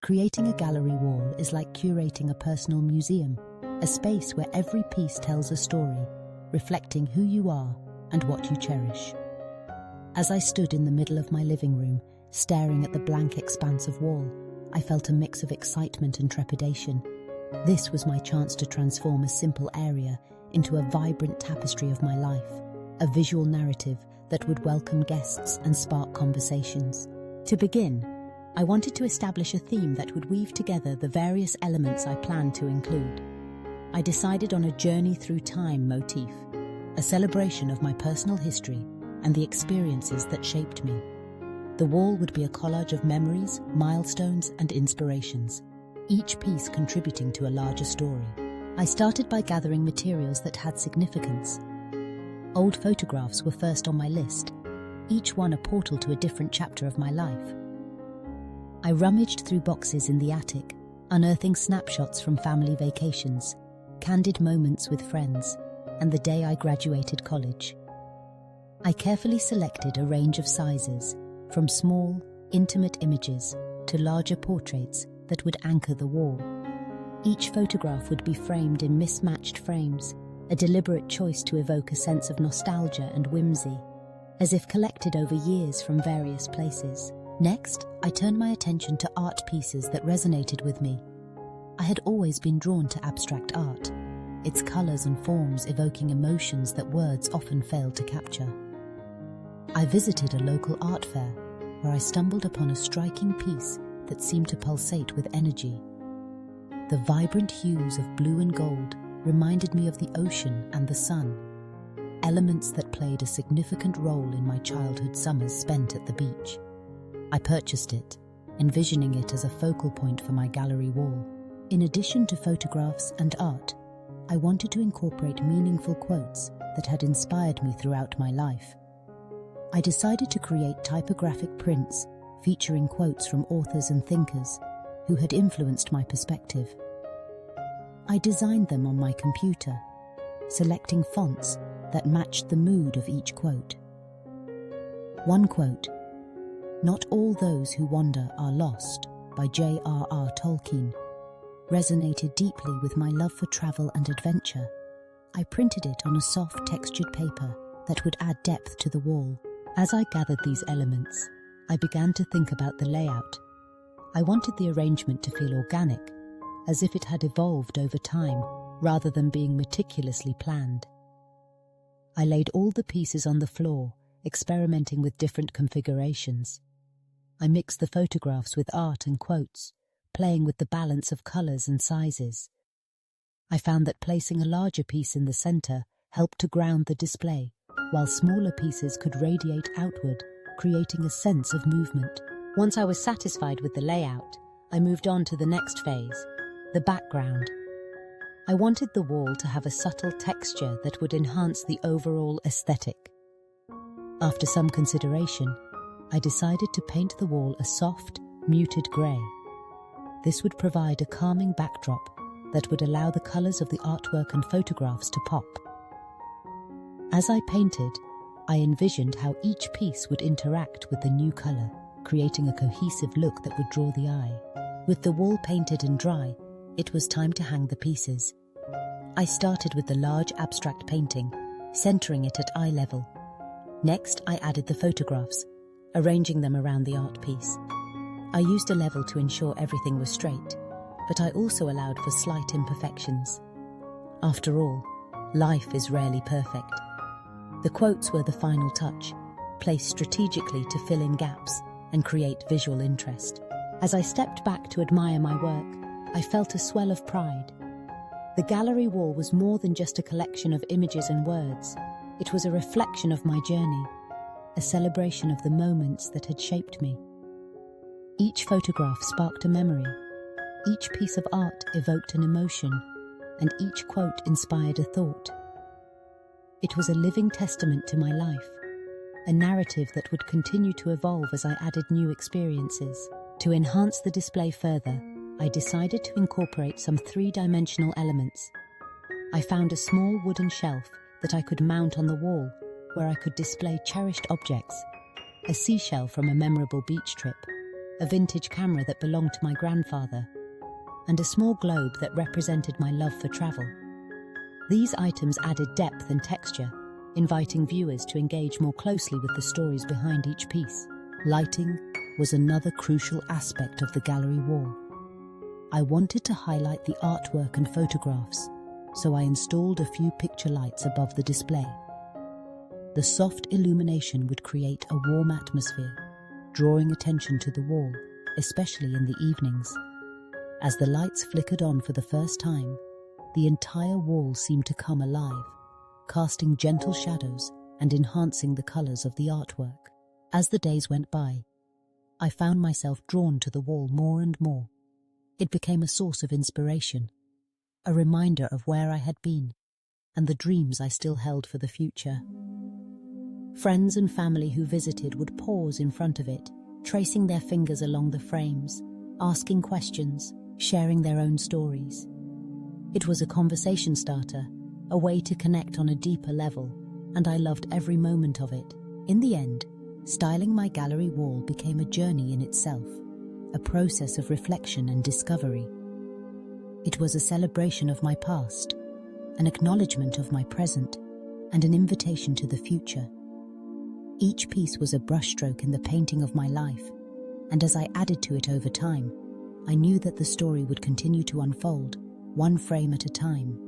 Creating a gallery wall is like curating a personal museum, a space where every piece tells a story, reflecting who you are and what you cherish. As I stood in the middle of my living room, staring at the blank expanse of wall, I felt a mix of excitement and trepidation. This was my chance to transform a simple area into a vibrant tapestry of my life, a visual narrative that would welcome guests and spark conversations. To begin, I wanted to establish a theme that would weave together the various elements I planned to include. I decided on a journey through time motif, a celebration of my personal history and the experiences that shaped me. The wall would be a collage of memories, milestones, and inspirations, each piece contributing to a larger story. I started by gathering materials that had significance. Old photographs were first on my list, each one a portal to a different chapter of my life. I rummaged through boxes in the attic, unearthing snapshots from family vacations, candid moments with friends, and the day I graduated college. I carefully selected a range of sizes, from small, intimate images to larger portraits that would anchor the wall. Each photograph would be framed in mismatched frames, a deliberate choice to evoke a sense of nostalgia and whimsy, as if collected over years from various places. Next, I turned my attention to art pieces that resonated with me. I had always been drawn to abstract art, its colors and forms evoking emotions that words often fail to capture. I visited a local art fair, where I stumbled upon a striking piece that seemed to pulsate with energy. The vibrant hues of blue and gold reminded me of the ocean and the sun, elements that played a significant role in my childhood summers spent at the beach. I purchased it, envisioning it as a focal point for my gallery wall. In addition to photographs and art, I wanted to incorporate meaningful quotes that had inspired me throughout my life. I decided to create typographic prints featuring quotes from authors and thinkers who had influenced my perspective. I designed them on my computer, selecting fonts that matched the mood of each quote. One quote, "Not all those who wander are lost," by J.R.R. Tolkien, resonated deeply with my love for travel and adventure. I printed it on a soft, textured paper that would add depth to the wall. As I gathered these elements, I began to think about the layout. I wanted the arrangement to feel organic, as if it had evolved over time, rather than being meticulously planned. I laid all the pieces on the floor, experimenting with different configurations. I mixed the photographs with art and quotes, playing with the balance of colors and sizes. I found that placing a larger piece in the center helped to ground the display, while smaller pieces could radiate outward, creating a sense of movement. Once I was satisfied with the layout, I moved on to the next phase, the background. I wanted the wall to have a subtle texture that would enhance the overall aesthetic. After some consideration, I decided to paint the wall a soft, muted grey. This would provide a calming backdrop that would allow the colours of the artwork and photographs to pop. As I painted, I envisioned how each piece would interact with the new colour, creating a cohesive look that would draw the eye. With the wall painted and dry, it was time to hang the pieces. I started with the large abstract painting, centering it at eye level. Next, I added the photographs, arranging them around the art piece. I used a level to ensure everything was straight, but I also allowed for slight imperfections. After all, life is rarely perfect. The quotes were the final touch, placed strategically to fill in gaps and create visual interest. As I stepped back to admire my work, I felt a swell of pride. The gallery wall was more than just a collection of images and words. It was a reflection of my journey, a celebration of the moments that had shaped me. Each photograph sparked a memory, each piece of art evoked an emotion, and each quote inspired a thought. It was a living testament to my life, a narrative that would continue to evolve as I added new experiences. To enhance the display further, I decided to incorporate some three-dimensional elements. I found a small wooden shelf that I could mount on the wall, where I could display cherished objects, a seashell from a memorable beach trip, a vintage camera that belonged to my grandfather, and a small globe that represented my love for travel. These items added depth and texture, inviting viewers to engage more closely with the stories behind each piece. Lighting was another crucial aspect of the gallery wall. I wanted to highlight the artwork and photographs, so I installed a few picture lights above the display. The soft illumination would create a warm atmosphere, drawing attention to the wall, especially in the evenings. As the lights flickered on for the first time, the entire wall seemed to come alive, casting gentle shadows and enhancing the colors of the artwork. As the days went by, I found myself drawn to the wall more and more. It became a source of inspiration, a reminder of where I had been and the dreams I still held for the future. Friends and family who visited would pause in front of it, tracing their fingers along the frames, asking questions, sharing their own stories. It was a conversation starter, a way to connect on a deeper level, and I loved every moment of it. In the end, styling my gallery wall became a journey in itself, a process of reflection and discovery. It was a celebration of my past, an acknowledgement of my present, and an invitation to the future. Each piece was a brushstroke in the painting of my life, and as I added to it over time, I knew that the story would continue to unfold, one frame at a time.